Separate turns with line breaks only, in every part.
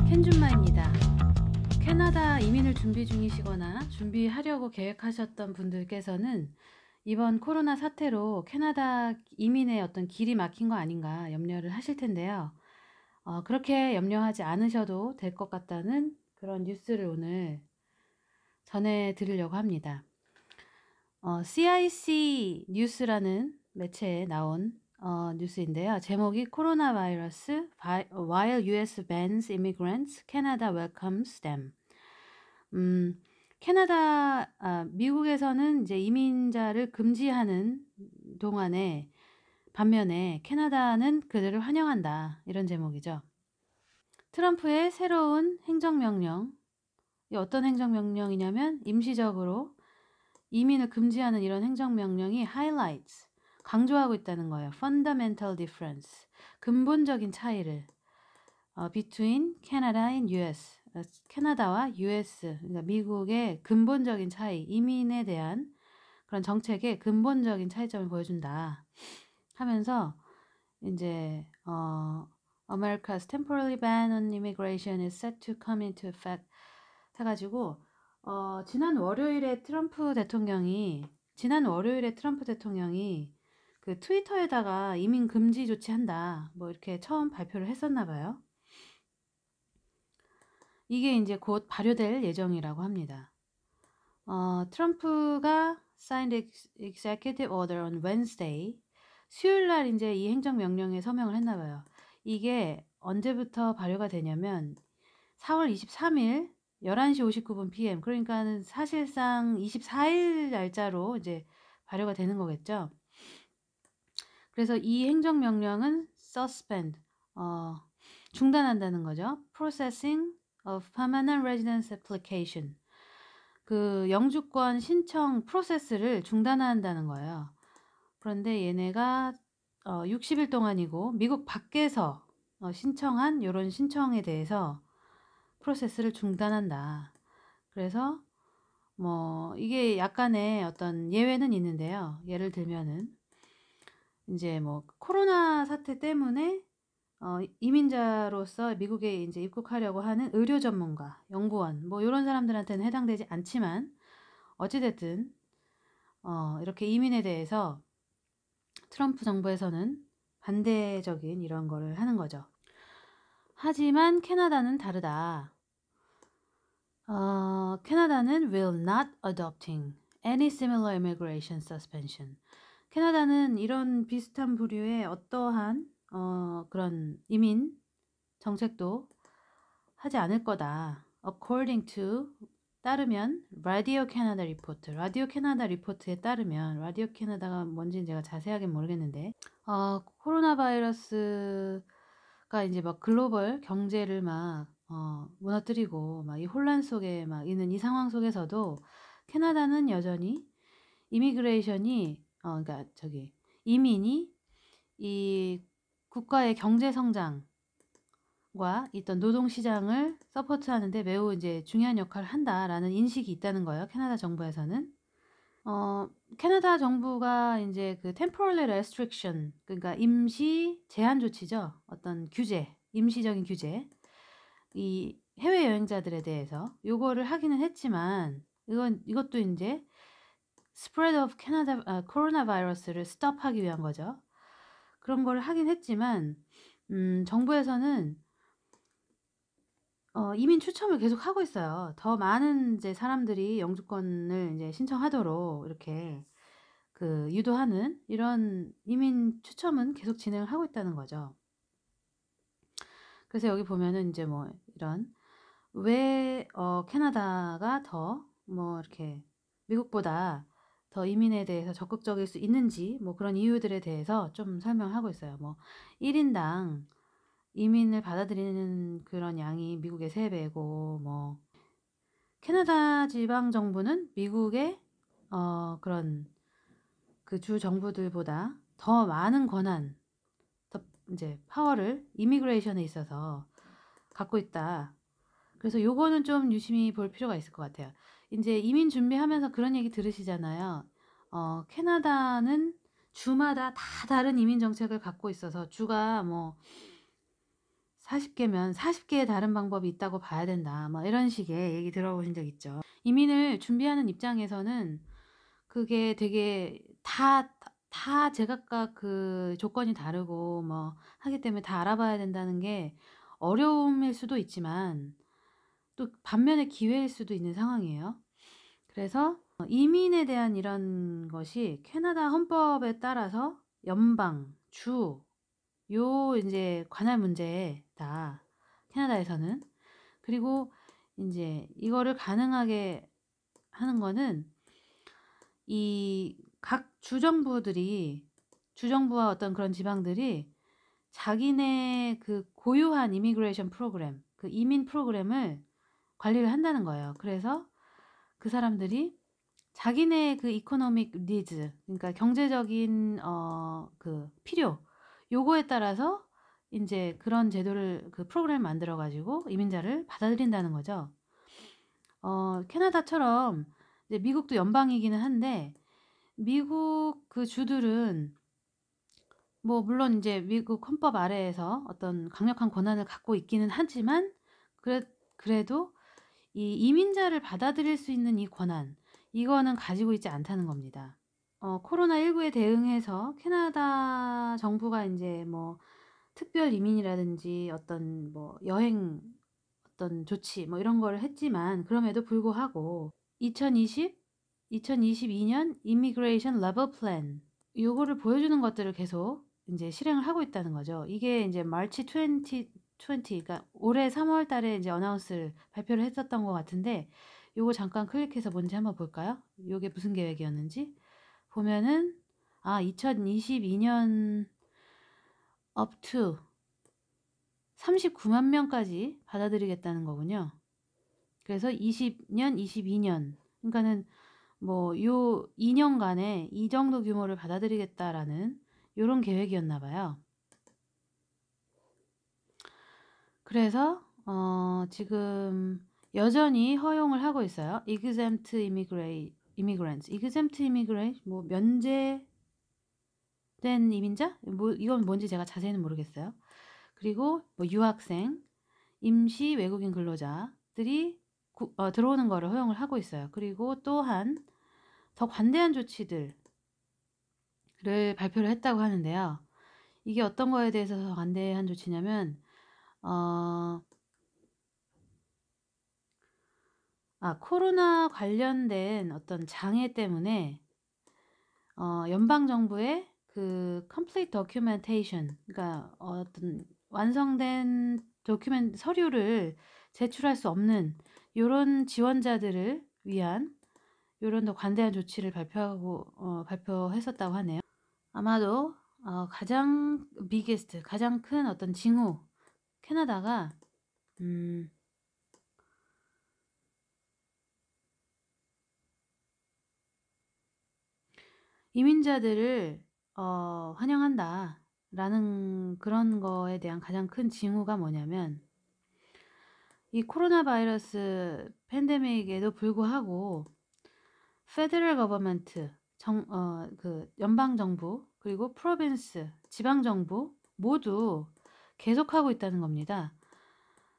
켄준마입니다. 캐나다 이민을 준비 중이시거나 준비하려고 계획하셨던 분들께서는 이번 코로나 사태로 캐나다 이민의 어떤 길이 막힌 거 아닌가 염려를 하실 텐데요. 그렇게 염려하지 않으셔도 될 것 같다는 그런 뉴스를 오늘 전해드리려고 합니다. CIC 뉴스라는 매체에 나온 뉴스인데요. 제목이 코로나 바이러스 While US bans immigrants, Canada welcomes them. 미국에서는 이제 이민자를 금지하는 동안에 반면에 캐나다는 그들을 환영한다. 이런 제목이죠. 트럼프의 새로운 행정명령, 이 어떤 행정명령이냐면 임시적으로 이민을 금지하는 이런 행정명령이 highlights, 강조하고 있다는 거예요. fundamental difference, 근본적인 차이를 between Canada and US, 캐나다와 US, 그러니까 미국의 근본적인 차이, 이민에 대한 그런 정책의 근본적인 차이점을 보여준다 하면서 이제 America's temporary ban on immigration is set to come into effect 해가지고 지난 월요일에 트럼프 대통령이 그 트위터에다가 이민 금지 조치한다 뭐 이렇게 처음 발표를 했었나 봐요. 이게 이제 곧 발효될 예정이라고 합니다. 트럼프가 signed executive order on Wednesday. 수요일 날 이제 이 행정명령에 서명을 했나 봐요. 이게 언제부터 발효가 되냐면 4월 23일 11시 59분 PM, 그러니까는 사실상 24일 날짜로 이제 발효가 되는 거겠죠. 그래서 이 행정명령은 suspend, 중단한다는 거죠. processing of permanent residence application, 그 영주권 신청 프로세스를 중단한다는 거예요. 그런데 얘네가 60일 동안이고 미국 밖에서 신청한 이런 신청에 대해서 프로세스를 중단한다. 그래서 뭐 이게 약간의 어떤 예외는 있는데요. 예를 들면은 이제 뭐 코로나 사태 때문에 이민자로서 미국에 이제 입국하려고 하는 의료 전문가, 연구원 뭐 이런 사람들한테는 해당되지 않지만 어찌됐든 이렇게 이민에 대해서 트럼프 정부에서는 반대적인 이런 거를 하는 거죠. 하지만 캐나다는 다르다. 캐나다는 will not adopting any similar immigration suspension. 캐나다는 이런 비슷한 부류의 어떠한 그런 이민 정책도 하지 않을 거다. According to, 따르면 라디오 캐나다 리포트, 라디오 캐나다 리포트에 따르면, 라디오 캐나다가 뭔지 제가 자세하게 모르겠는데 코로나 바이러스가 이제 막 글로벌 경제를 막 무너뜨리고 막 이 혼란 속에 막 있는 이 상황 속에서도 캐나다는 여전히 이미그레이션이 그러니까 이민이 이 국가의 경제 성장과 있던 노동 시장을 서포트하는데 매우 이제 중요한 역할을 한다라는 인식이 있다는 거예요. 캐나다 정부에서는. 캐나다 정부가 이제 그 temporary restriction, 그러니까 임시 제한 조치죠. 어떤 규제, 임시적인 규제. 이 해외 여행자들에 대해서 요거를 하기는 했지만 이것도 이제 spread of 코로나 바이러스를 스톱하기 위한 거죠. 그런 걸 하긴 했지만 정부에서는 이민 추첨을 계속 하고 있어요. 더 많은 이제 사람들이 영주권을 이제 신청하도록 이렇게 그 유도하는 이런 이민 추첨은 계속 진행을 하고 있다는 거죠. 그래서 여기 보면은 이제 뭐 이런 왜 캐나다가 더 뭐 이렇게 미국보다 더 이민에 대해서 적극적일 수 있는지 뭐 그런 이유들에 대해서 좀 설명하고 있어요. 뭐 1인당 이민을 받아들이는 그런 양이 미국의 3배고 뭐 캐나다 지방 정부는 미국의 그런 그 주 정부들보다 더 많은 권한, 더 이제 파워를 이미그레이션에 있어서 갖고 있다. 그래서 요거는 좀 유심히 볼 필요가 있을 것 같아요. 이제 이민 준비하면서 그런 얘기 들으시잖아요. 캐나다는 주마다 다 다른 이민 정책을 갖고 있어서 주가 뭐 40개면 40개의 다른 방법이 있다고 봐야 된다. 뭐 이런 식의 얘기 들어보신 적 있죠. 이민을 준비하는 입장에서는 그게 되게 다 제각각 그 조건이 다르고 뭐 하기 때문에 다 알아봐야 된다는 게 어려움일 수도 있지만 또 반면에 기회일 수도 있는 상황이에요. 그래서 이민에 대한 이런 것이 캐나다 헌법에 따라서 연방, 주, 요 인제 관할 문제다. 캐나다에서는. 그리고 인제 이거를 가능하게 하는 거는 이 각 주정부와 어떤 그런 지방들이 자기네 그 고유한 이미그레이션 프로그램, 그 이민 프로그램을 관리를 한다는 거예요. 그래서 그 사람들이 자기네 그 economic needs, 그러니까 경제적인 그 필요, 요거에 따라서 인제 그런 제도를 그 프로그램을 만들어 가지고 이민자를 받아들인다는 거죠. 캐나다처럼 이제 미국도 연방이기는 한데 미국 그 주들은 뭐 물론 인제 미국 헌법 아래에서 어떤 강력한 권한을 갖고 있기는 하지만 그래도 이 이민자를 받아들일 수 있는 이 권한, 이거는 가지고 있지 않다는 겁니다. 코로나19에 대응해서 캐나다 정부가 인제 뭐 특별 이민이라든지 어떤 뭐 여행 어떤 조치 뭐 이런 거를 했지만 그럼에도 불구하고 2022년 Immigration Level Plan, 요거를 보여주는 것들을 계속 인제 실행을 하고 있다는 거죠. 이게 인제 March 2020, 그러니까 올해 3월 달에 인제 어나운스를 발표를 했었던 것 같은데 요거 잠깐 클릭해서 뭔지 한번 볼까요? 요게 무슨 계획이었는지 보면은 2022년 up to 39만 명까지 받아들이겠다는 거군요. 그래서 20년, 22년, 그러니까는 뭐 요 2년간에 이 정도 규모를 받아들이겠다라는 요런 계획이었나 봐요. 그래서 지금 여전히 허용을 하고 있어요. exempt immigrants, exempt immigrant, 뭐 면제된 이민자? 뭐 이건 뭔지 제가 자세히는 모르겠어요. 그리고 뭐 유학생, 임시 외국인 근로자들이 들어오는 거를 허용을 하고 있어요. 그리고 또한 더 관대한 조치들을 발표를 했다고 하는데요. 이게 어떤 거에 대해서 더 관대한 조치냐면 코로나 관련된 어떤 장애 때문에 연방 정부의 그 complete documentation, 그러니까 어떤 완성된 서류를 제출할 수 없는 요런 지원자들을 위한 요런 더 관대한 조치를 발표했었다고 하네요. 아마도 가장 biggest, 가장 큰 어떤 징후, 캐나다가 이민자들을 환영한다 라는 그런 거에 대한 가장 큰 징후가 뭐냐면 이 코로나 바이러스 팬데믹에도 불구하고 페더럴 거버먼트, 그 연방 정부, 그리고 프로빈스, 지방 정부 모두 계속하고 있다는 겁니다.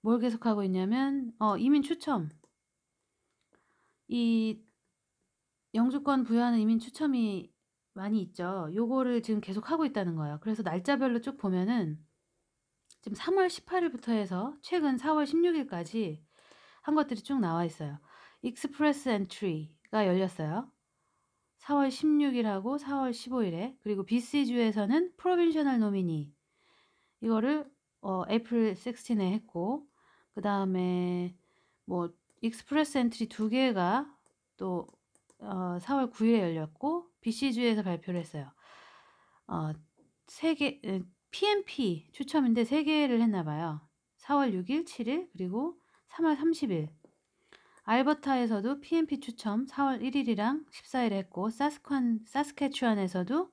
뭘 계속하고 있냐면 이민 추첨, 이 영주권 부여하는 이민 추첨이 많이 있죠. 요거를 지금 계속하고 있다는 거예요. 그래서 날짜별로 쭉 보면은 지금 3월 18일부터 해서 최근 4월 16일까지 한 것들이 쭉 나와 있어요. 익스프레스 엔트리가 열렸어요. 4월 16일하고 4월 15일에. 그리고 BC주에서는 프로빈셔널 노미니 이거를 April 16에 했고, 그 다음에 뭐 익스프레스 엔트리 2개가 또 4월 9일에 열렸고 BC주에서 발표를 했어요. 3개 PMP 추첨인데 3개를 했나 봐요. 4월 6일, 7일, 그리고 3월 30일. 알버타에서도 PMP 추첨 4월 1일이랑 14일에 했고, 사스캐추안에서도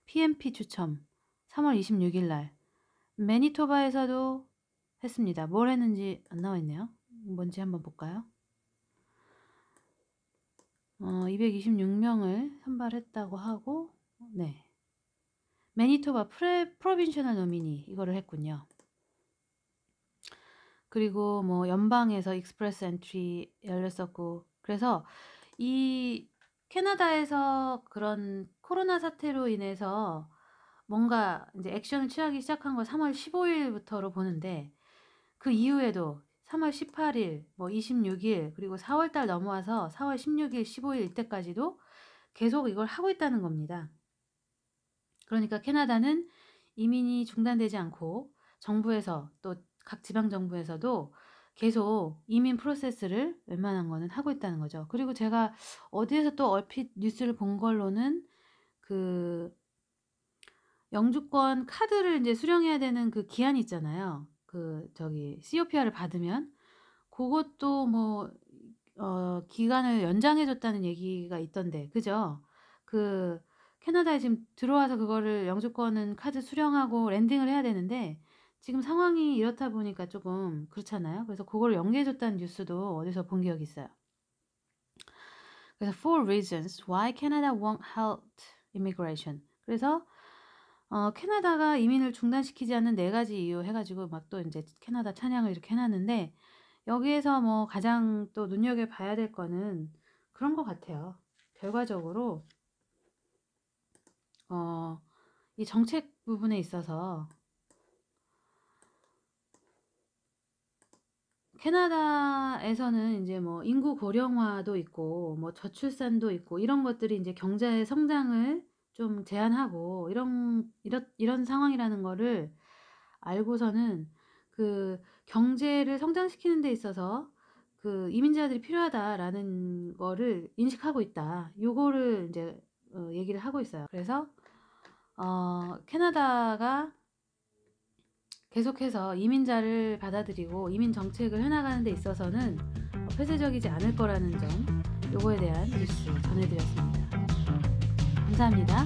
PMP 추첨 3월 26일 날, 매니토바에서도 했습니다. 뭘 했는지 안 나와 있네요. 뭔지 한번 볼까요? 226명을 선발했다고 하고, 매니토바 프로빈셔널 노미니 이거를 했군요. 그리고 뭐 연방에서 익스프레스 엔트리 열렸었고, 그래서 이 캐나다에서 그런 코로나 사태로 인해서 뭔가 이제 액션을 취하기 시작한 걸 3월 15일부터로 보는데, 그 이후에도 3월 18일, 뭐 26일, 그리고 4월 달 넘어와서 4월 16일, 15일 이때까지도 계속 이걸 하고 있다는 겁니다. 그러니까 캐나다는 이민이 중단되지 않고 정부에서 또 각 지방 정부에서도 계속 이민 프로세스를 웬만한 거는 하고 있다는 거죠. 그리고 제가 어디에서 또 얼핏 뉴스를 본 걸로는 그 영주권 카드를 이제 수령해야 되는 그 기한이 있잖아요. 그 저기 COPR을 받으면 그것도 뭐 기간을 연장해 줬다는 얘기가 있던데, 그죠? 그 캐나다에 지금 들어와서 그거를 영주권은 카드 수령하고 랜딩을 해야 되는데 지금 상황이 이렇다 보니까 조금 그렇잖아요. 그래서 그걸 연계해 줬다는 뉴스도 어디서 본 기억이 있어요. 그래서 four reasons why Canada won't halt immigration. 그래서 캐나다가 이민을 중단시키지 않는 4가지 이유 해가지고 막 또 이제 캐나다 찬양을 이렇게 해놨는데, 여기에서 뭐 가장 또 눈여겨봐야 될 거는 그런 것 같아요. 결과적으로 이 정책 부분에 있어서 캐나다에서는 이제 뭐 인구 고령화도 있고 뭐 저출산도 있고 이런 것들이 이제 경제의 성장을 좀 제한하고 이런 상황이라는 거를 알고서는 그 경제를 성장시키는 데 있어서 그 이민자들이 필요하다라는 거를 인식하고 있다. 요거를 이제 얘기를 하고 있어요. 그래서 캐나다가 계속해서 이민자를 받아들이고 이민 정책을 해나가는 데 있어서는 폐쇄적이지 않을 거라는 점, 요거에 대한 뉴스 전해드렸습니다. 감사합니다.